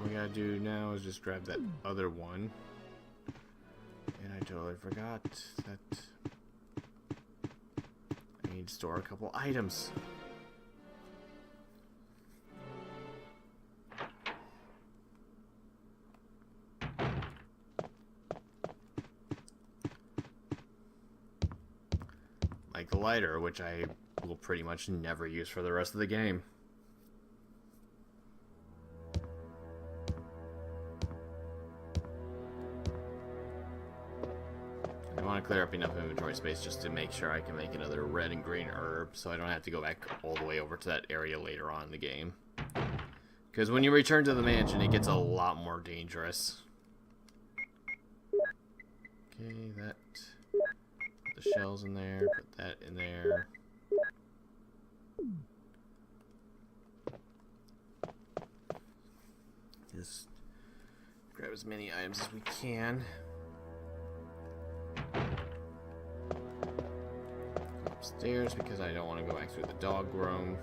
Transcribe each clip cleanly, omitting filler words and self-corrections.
we gotta do now is just grab that other one. And I totally forgot that I need to store a couple items. Like the lighter, which I will pretty much never use for the rest of the game. I want to clear up enough inventory space just to make sure I can make another red and green herb, so I don't have to go back all the way over to that area later on in the game. Because when you return to the mansion, it gets a lot more dangerous. Okay, that... Put the shells in there, put that in there. Just grab as many items as we can. Go upstairs because I don't want to go back through the dog room.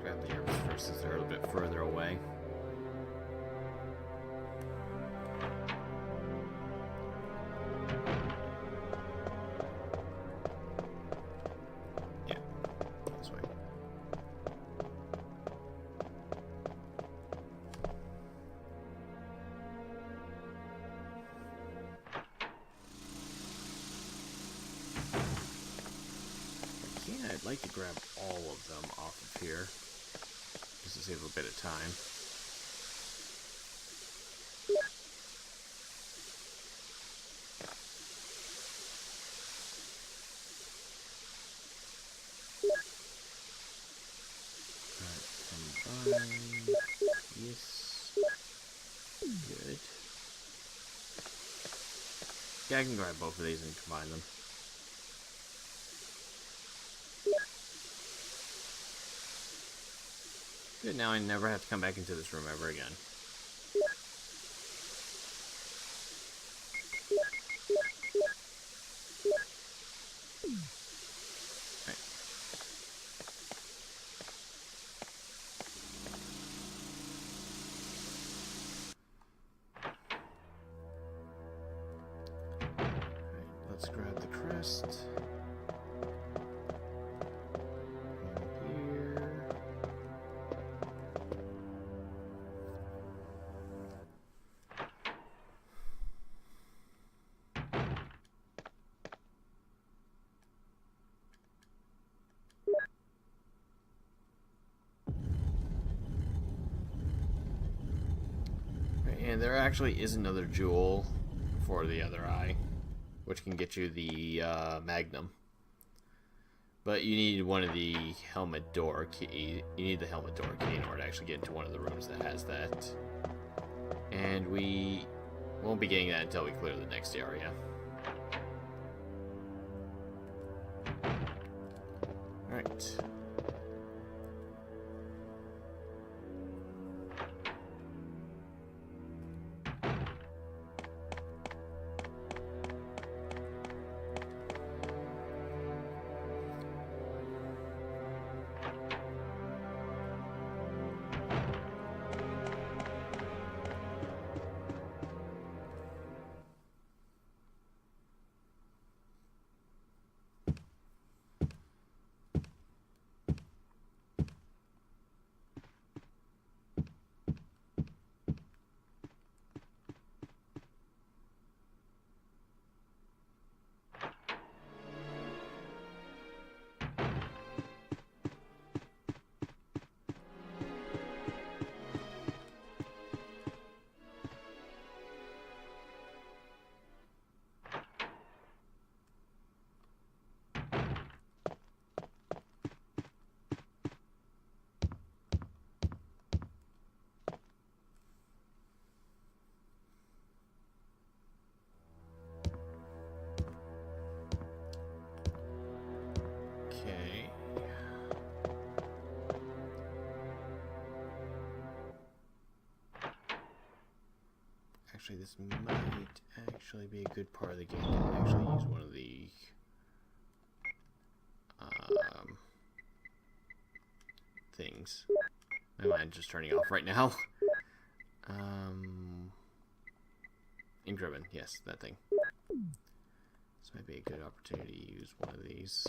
Grab the herbs first since they're a little bit further away. Yeah, this way. Yeah, I'd like to grab all of them off of here, just to save a bit of time. Alright, combine. Yes. Good. Yeah, I can grab both of these and combine them. Good, now I never have to come back into this room ever again. Right. Alright, let's grab the crest. And there actually is another jewel for the other eye, which can get you the magnum. But you need one of the helmet door key. You need the helmet door key in order to actually get into one of the rooms that has that. And we won't be getting that until we clear the next area. Alright. Actually, this might actually be a good part of the game to actually use one of the things. My mind's just turning off right now. Ink ribbon, yes, that thing. This might be a good opportunity to use one of these.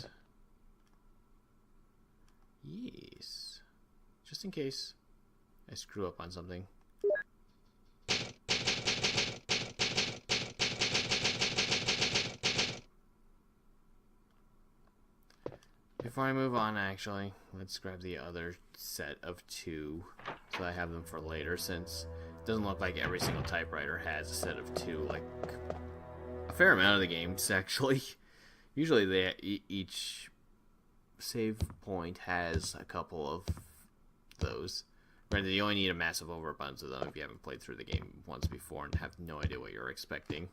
Yes. Just in case I screw up on something. Before I move on, actually, let's grab the other set of 2 so I have them for later, since it doesn't look like every single typewriter has a set of 2, like a fair amount of the games, actually. Usually each save point has a couple of those. Granted, you only need a massive overabundance of them if you haven't played through the game once before and have no idea what you're expecting.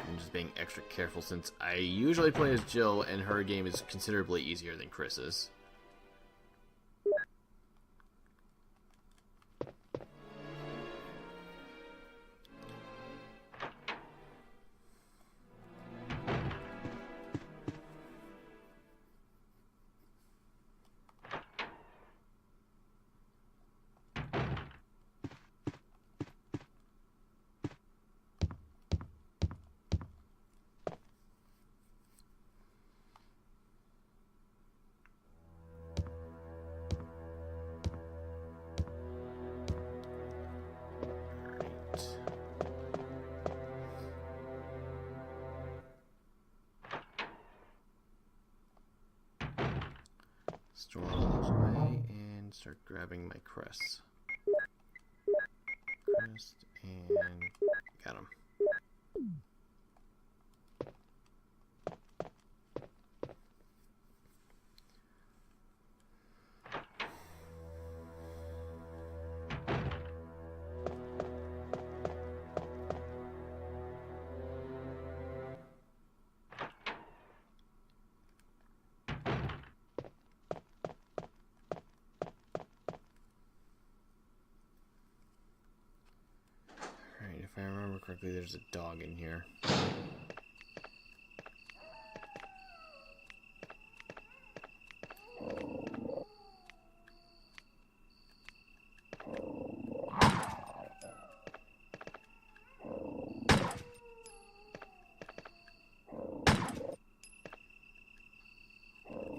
I'm just being extra careful since I usually play as Jill and her game is considerably easier than Chris's. Store all those away and start grabbing my crests. Crest and got him. If I remember correctly, there's a dog in here.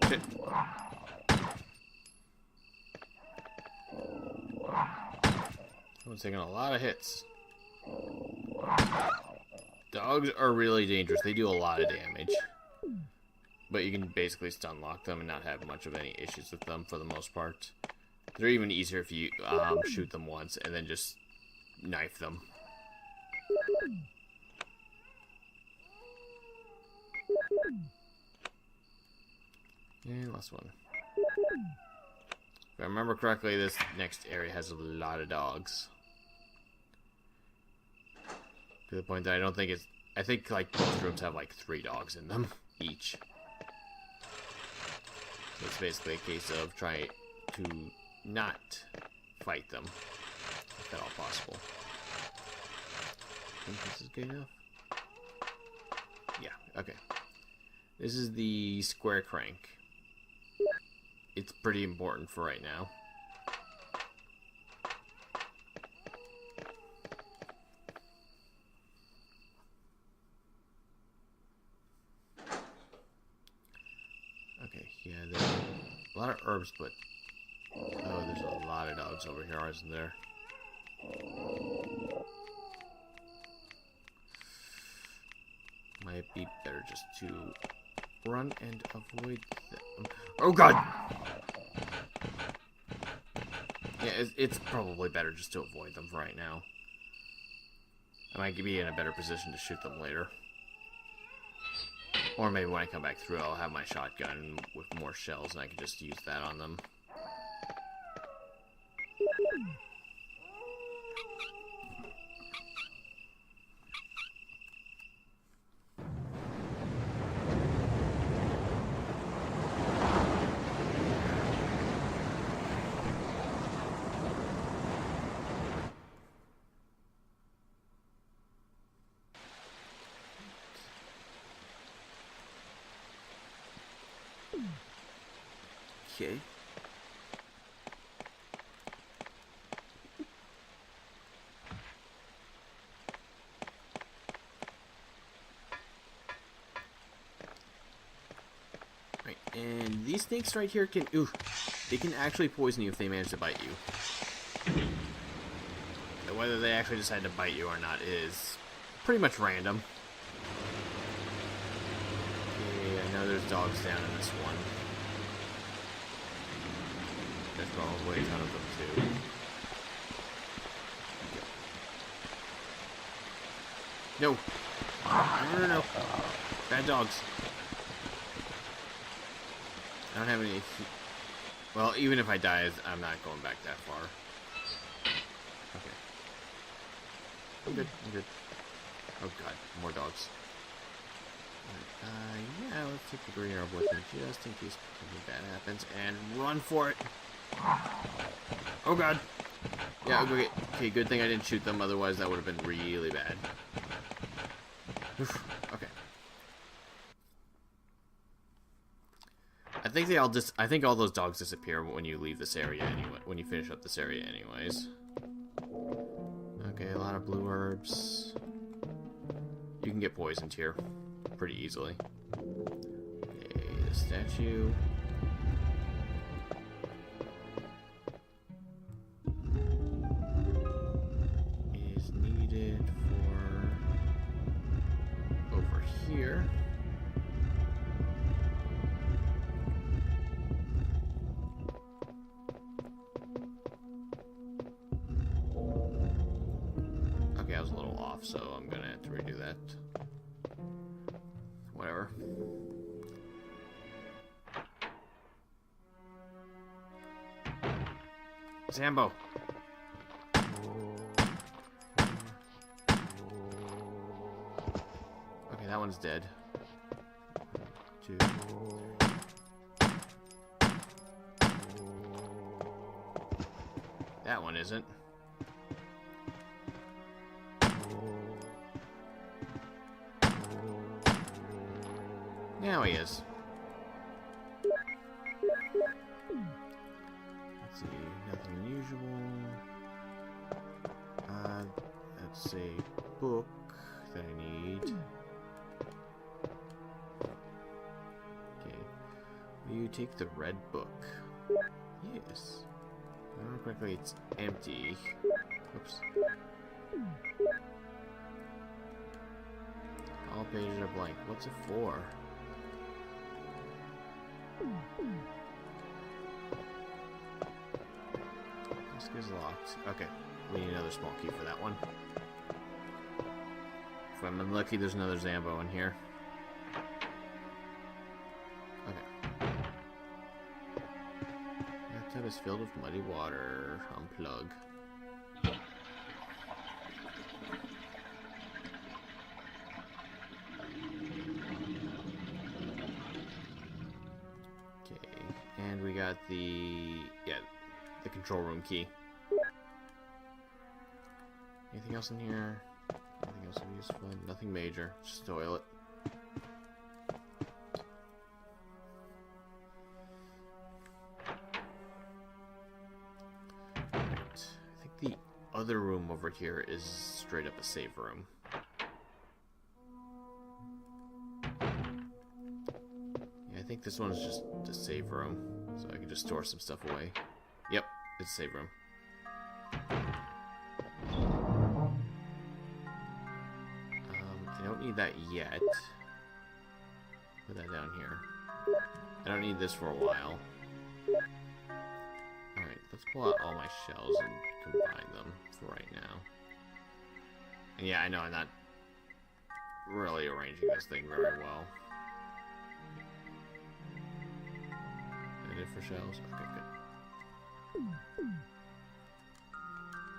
Shit. I'm taking a lot of hits. Dogs are really dangerous. They do a lot of damage. But you can basically stun lock them and not have much of any issues with them for the most part. They're even easier if you shoot them once and then just knife them. And last one. If I remember correctly, this next area has a lot of dogs. To the point that I don't think it's... I think, like, most rooms have, like, 3 dogs in them, each. So it's basically a case of trying to not fight them, if at all possible. I think this is good enough. Yeah, okay. This is the square crank. It's pretty important for right now. Okay, yeah, there's a lot of herbs, but... Oh, there's a lot of dogs over here, isn't there? Might be better just to run and avoid them. Oh god! Yeah, it's probably better just to avoid them for right now. I might be in a better position to shoot them later. Or maybe when I come back through, I'll have my shotgun with more shells and I can just use that on them. Okay. Right, and these snakes right here can, they can actually poison you if they manage to bite you. And whether they actually decide to bite you or not is pretty much random. Okay, I know there's dogs down in this one. There's probably a ton of them too. No! No. Bad dogs. I don't have any... Well, even if I die, I'm not going back that far. Okay. I'm good. Oh god, more dogs. Yeah, let's take the green herb with me just in case something bad happens. And run for it! Oh god! Yeah, okay, good thing I didn't shoot them, otherwise that would have been really bad. Oof, okay. I think all those dogs disappear when you leave this area anyway, when you finish up this area anyways. Okay, a lot of blue herbs. You can get poisoned here pretty easily. Okay, the statue. Is needed for over here. Okay, I was a little off, so I'm gonna have to redo that. Whatever. Zambo. Okay, that one's dead. 2. That one isn't. Now he is. Let's see, nothing unusual. That's a book that I need. Okay. Will you take the red book? Yes. If I remember correctly, it's empty. Oops. All pages are blank. What's it for? This is locked. Okay, we need another small key for that one. If I'm unlucky, there's another Zambo in here. Okay. That tub is filled with muddy water. Unplug. And we got the control room key. Anything else in here? Anything else useful? Nothing major. Just toilet. Right. I think the other room over here is straight up a save room. I think this one's just a save room, so I can just store some stuff away. Yep, it's a save room. I don't need that yet. Put that down here. I don't need this for a while. Alright, let's pull out all my shells and combine them for right now. And yeah, I know I'm not really arranging this thing very well. For shells. Okay,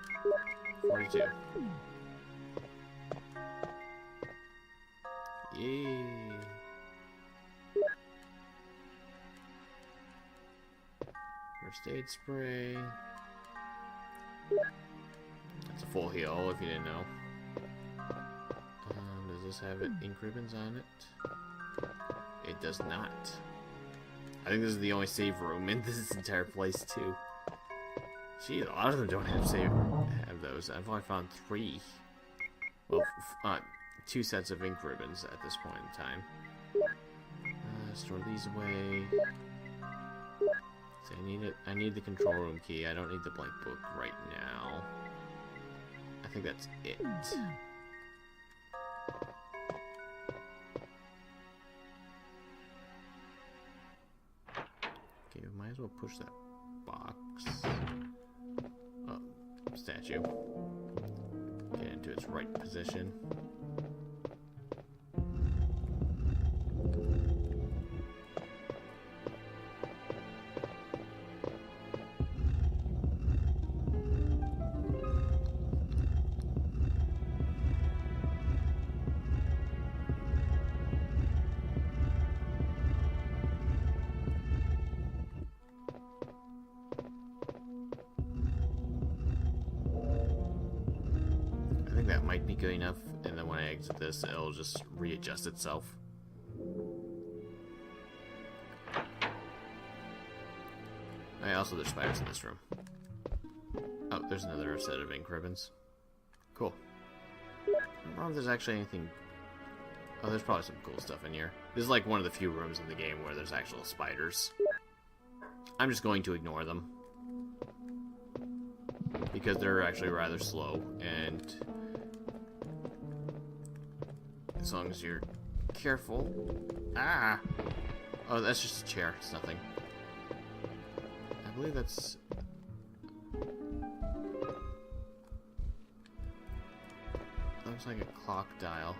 good. 42. Yay! First aid spray. That's a full heal if you didn't know. Does this have ink ribbons on it? It does not. I think this is the only save room in this entire place, too. Geez, a lot of them don't have those. I've only found 3. Well, 2 sets of ink ribbons at this point in time. Store these away. So I need the control room key. I don't need the blank book right now. I think that's it. Okay, we might as well push that box. Oh, statue. Get into its right position. That might be good enough, and then when I exit this, it'll just readjust itself. Also, there's spiders in this room. Oh, there's another set of ink ribbons. Cool. I don't know if there's actually anything... Oh, there's probably some cool stuff in here. This is like one of the few rooms in the game where there's actual spiders. I'm just going to ignore them, because they're actually rather slow, and as long as you're careful... Ah! Oh, that's just a chair. It's nothing. I believe that's... Looks like a clock dial.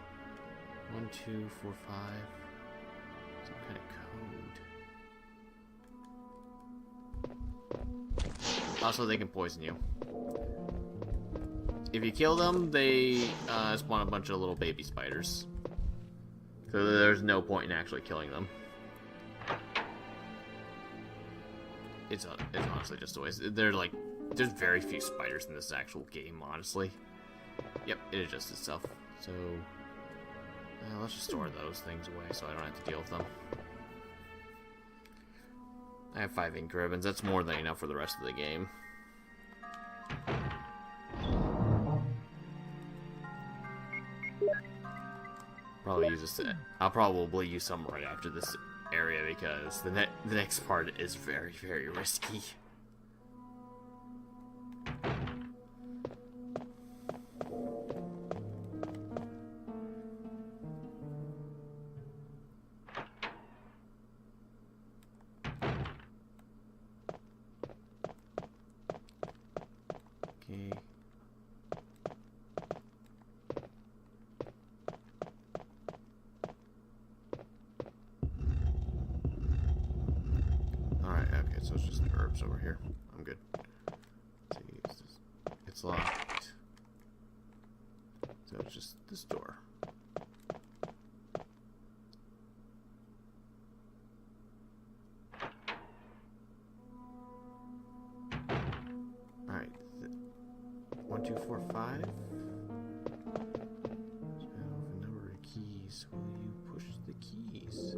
1, 2, 4, 5. Some kind of code. Also, they can poison you. If you kill them, they spawn a bunch of little baby spiders. So there's no point in actually killing them. It's honestly just a waste. There's very few spiders in this actual game, honestly. Yep, it adjusts itself. So let's just store those things away so I don't have to deal with them. I have 5 ink ribbons. That's more than enough for the rest of the game. Probably use this. I'll probably use some right after this area because the next part is very, very risky. Okay. So it's just herbs over here. I'm good. Let's see, it's locked. So it's just this door. Alright. 1, 2, 4, 5. So a number of keys. Will you push the keys?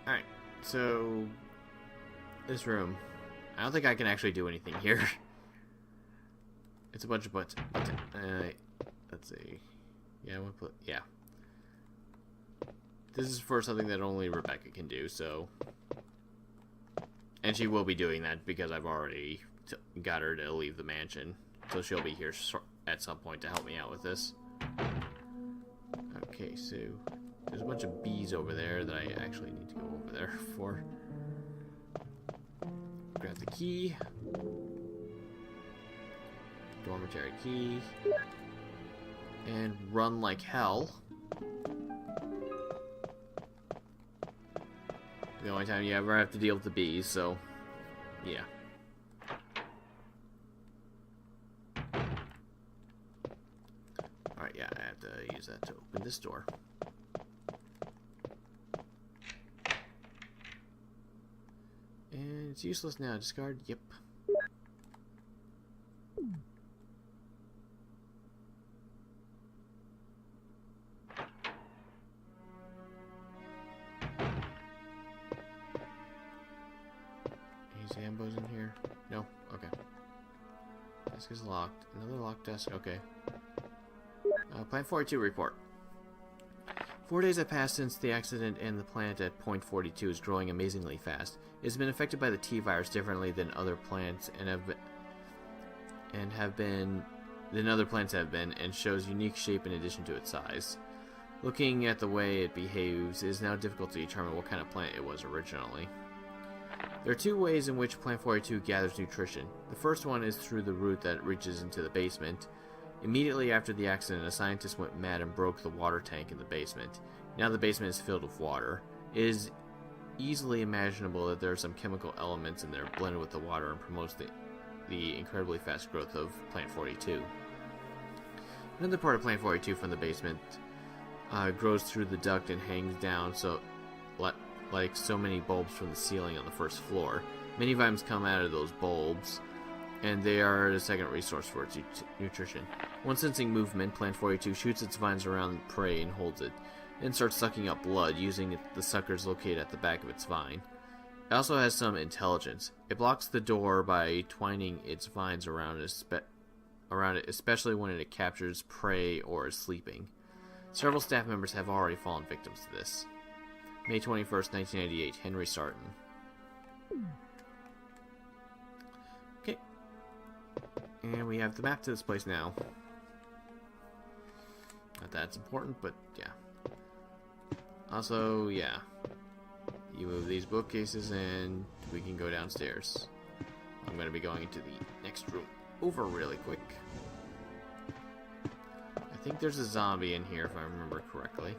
Alright, so this room. I don't think I can actually do anything here. It's a bunch of buttons. Let's see. Yeah, yeah. This is for something that only Rebecca can do, so... And she will be doing that because I've already got her to leave the mansion. So she'll be here at some point to help me out with this. Okay, so... There's a bunch of bees over there that I actually need to go over there for. Grab the key. Dormitory key. And run like hell. The only time you ever have to deal with the bees, so... Yeah. Alright, yeah, I have to use that to open this door. And it's useless now. Discard. Yep. Zambos in here? No? Okay. Desk is locked. Another locked desk. Okay. Plan 42 report. 4 days have passed since the accident, and the planet at point 42 is growing amazingly fast. It has been affected by the T-virus differently than other planets and shows unique shape in addition to its size. Looking at the way it behaves, it is now difficult to determine what kind of planet it was originally. There are 2 ways in which Planet 42 gathers nutrition. The first one is through the route that reaches into the basement. Immediately after the accident, a scientist went mad and broke the water tank in the basement. Now the basement is filled with water. It is easily imaginable that there are some chemical elements in there blended with the water and promotes the incredibly fast growth of Planet 42. Another part of Planet 42 from the basement grows through the duct and hangs down like so many bulbs from the ceiling on the first floor. Many vines come out of those bulbs, and they are the second resource for its nutrition. Once sensing movement, Planet 42 shoots its vines around prey and holds it, then starts sucking up blood, using the suckers located at the back of its vine. It also has some intelligence. It blocks the door by twining its vines around it, especially when it captures prey or is sleeping. Several staff members have already fallen victims to this. May 21st, 1998, Henry Sarton. Okay. And we have the map to this place now. Not that it's important, but yeah. Also, yeah. You move these bookcases and we can go downstairs. I'm going to be going into the next room over really quick. I think there's a zombie in here if I remember correctly.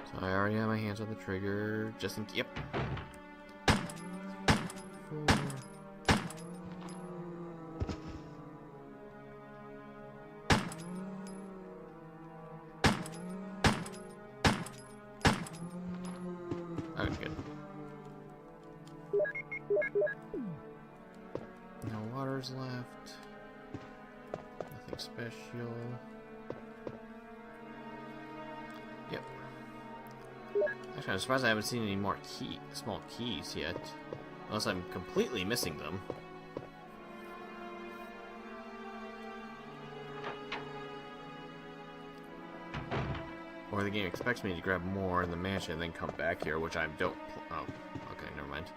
So I already have my hands on the trigger, just in... Yep. 4. Okay, good. No waters left. Nothing special. Yep. Actually, I'm surprised I haven't seen any more small keys yet. Unless I'm completely missing them. Or the game expects me to grab more in the mansion and then come back here, which I don't... Oh, okay, never mind.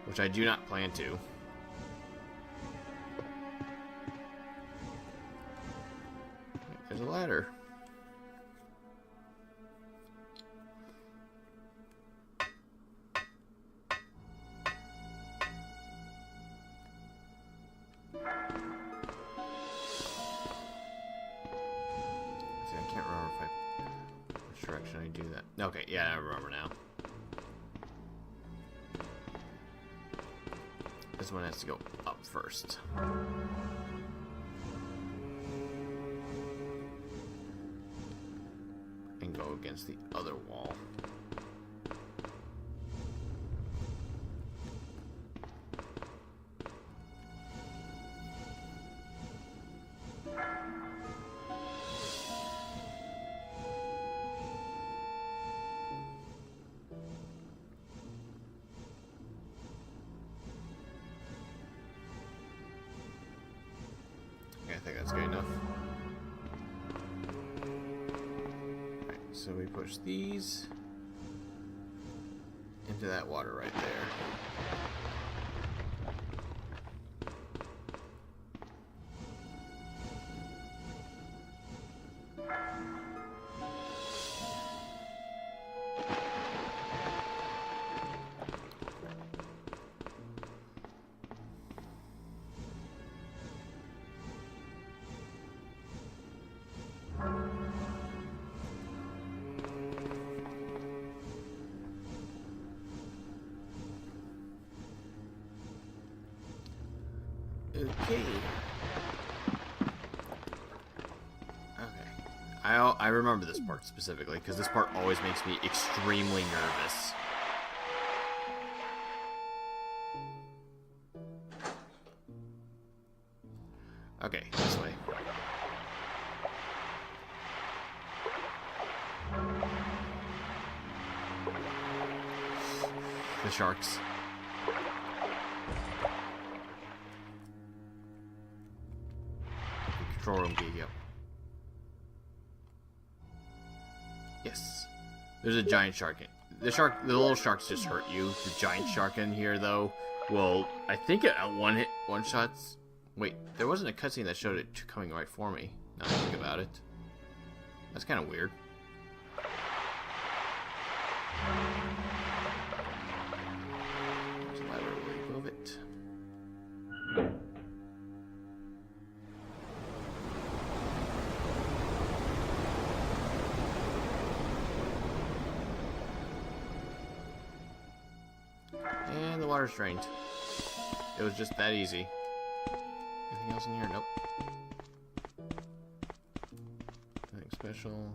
Which I do not plan to. There's a ladder. Direction I do that. Okay, yeah, I remember now. This one has to go up first. And go against the other wall. I think that's good enough. Alright, so we push these into that water right there. Okay. I remember this part specifically, because this part always makes me extremely nervous. Okay, this way. the sharks. Control room key, yep. Yes. There's a giant shark in the little sharks just hurt you. The giant shark in here, though, well, I think it one shots. Wait, there wasn't a cutscene that showed it coming right for me. Now that I think about it. That's kind of weird. Just laterally move it. And the water's drained. It was just that easy. Anything else in here? Nope. Nothing special.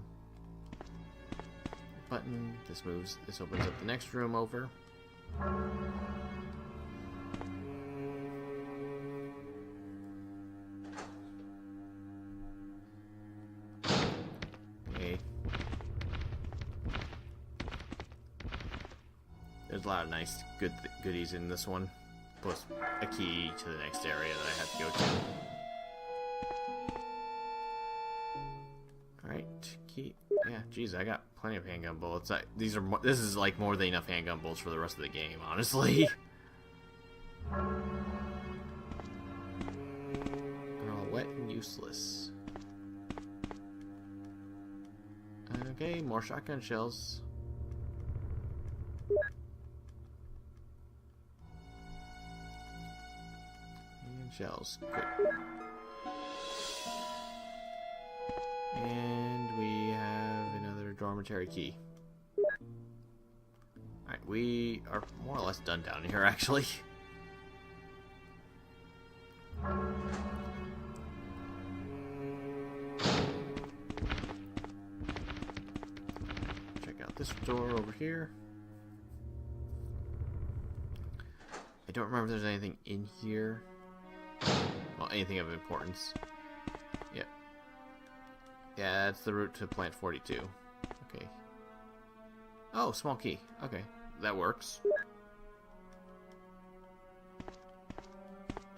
Button. This moves. This opens up the next room over. Okay. There's a lot of nice goodies in this one. Plus a key to the next area that I have to go to. Alright, key. Yeah, geez, I got plenty of handgun bullets. This is like more than enough handgun bullets for the rest of the game, honestly. They're all wet and useless. Okay, more shotgun shells. Shells. Good. And we have another dormitory key. Alright, we are more or less done down here, actually. Check out this door over here. I don't remember if there's anything in here. Well, anything of importance. Yep. Yeah, that's the route to plant 42. Okay. Oh, small key. Okay, that works.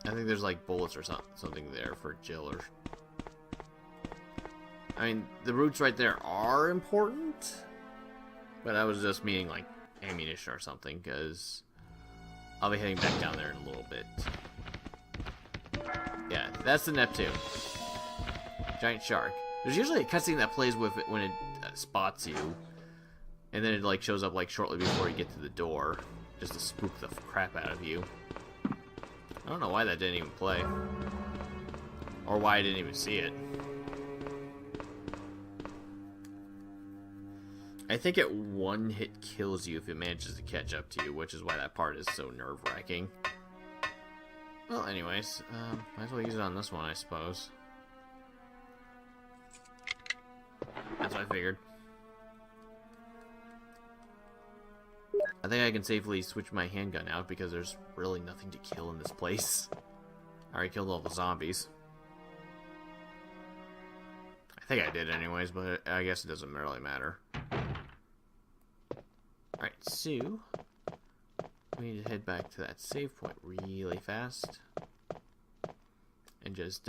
I think there's like bullets or something there for Jill or... I mean, the routes right there are important. But I was just meaning like ammunition or something, because I'll be heading back down there in a little bit. Yeah, that's the Neptune. Giant shark. There's usually a cutscene that plays with it when it spots you. And then it like shows up like shortly before you get to the door. Just to spook the crap out of you. I don't know why that didn't even play. Or why I didn't even see it. I think it one hit kills you if it manages to catch up to you, which is why that part is so nerve-wracking. Well, anyways, might as well use it on this one, I suppose. That's what I figured. I think I can safely switch my handgun out because there's really nothing to kill in this place. I already killed all the zombies. I think I did anyways, but I guess it doesn't really matter. Alright, so... we need to head back to that save point really fast. And just,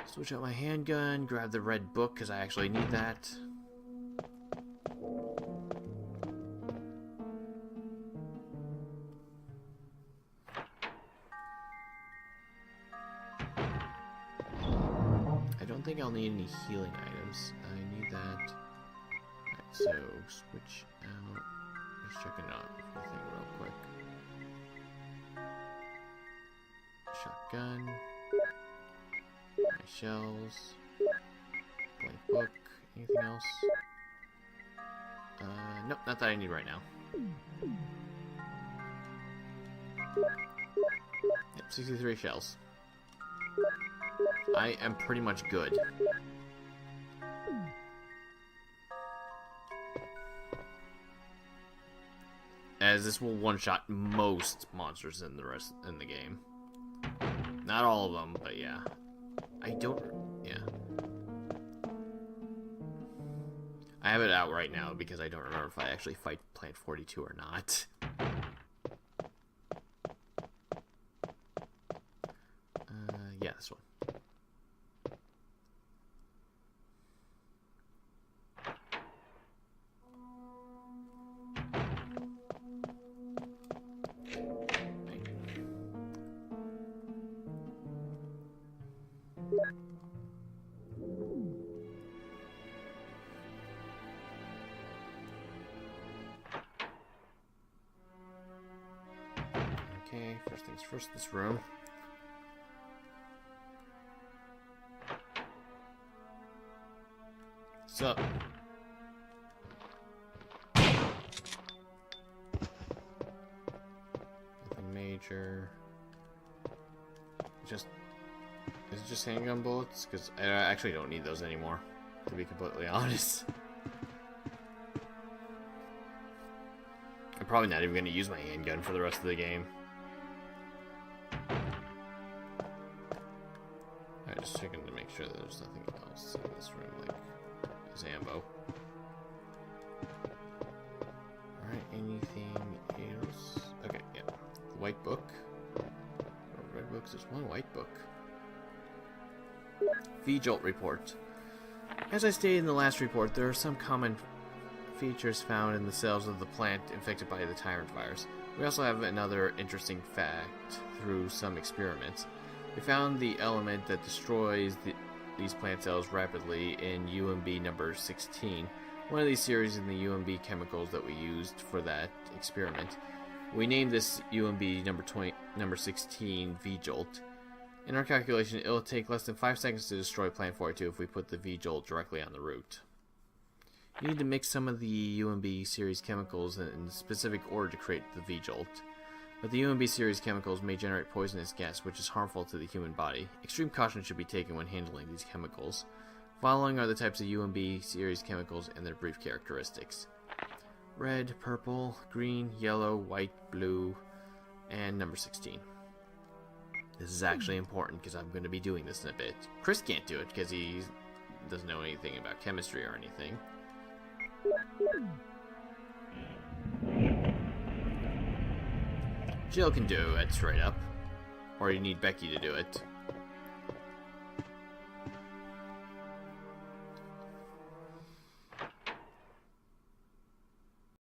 switch out my handgun, grab the red book, because I actually need that. I don't think I'll need any healing items. I need that. Alright, so switch out. Just checking out everything real quick. Shotgun. My shells. Blank book. Anything else? Nope, not that I need right now. Yep, 63 shells. I am pretty much good. As this will one-shot most monsters in the game. Not all of them, but yeah. I have it out right now because I don't remember if I actually fight Plant 42 or not. Yeah, this one. Okay, first things first, this room. What's up? Nothing major. Is it just handgun bullets? Because I actually don't need those anymore, to be completely honest. I'm probably not even going to use my handgun for the rest of the game. Alright, just checking to make sure that there's nothing else in this room, like Zambo. Alright, anything else? Okay, yeah. The white book. Or red books, there's one white book. V-Jolt report. As I stated in the last report, there are some common features found in the cells of the plant infected by the tyrant virus. We also have another interesting fact through some experiments. We found the element that destroys these plant cells rapidly in UMB number 16, one of these series in the UMB chemicals that we used for that experiment. We named this UMB number 16 V-Jolt. In our calculation, it will take less than 5 seconds to destroy Plant 42 if we put the V-Jolt directly on the root. You need to mix some of the UMB series chemicals in specific order to create the V-Jolt. But the UMB series chemicals may generate poisonous gas, which is harmful to the human body. Extreme caution should be taken when handling these chemicals. Following are the types of UMB series chemicals and their brief characteristics. Red, purple, green, yellow, white, blue, and number 16. This is actually important because I'm going to be doing this in a bit. Chris can't do it because he doesn't know anything about chemistry or anything. Jill can do it straight up. Or you need Becky to do it.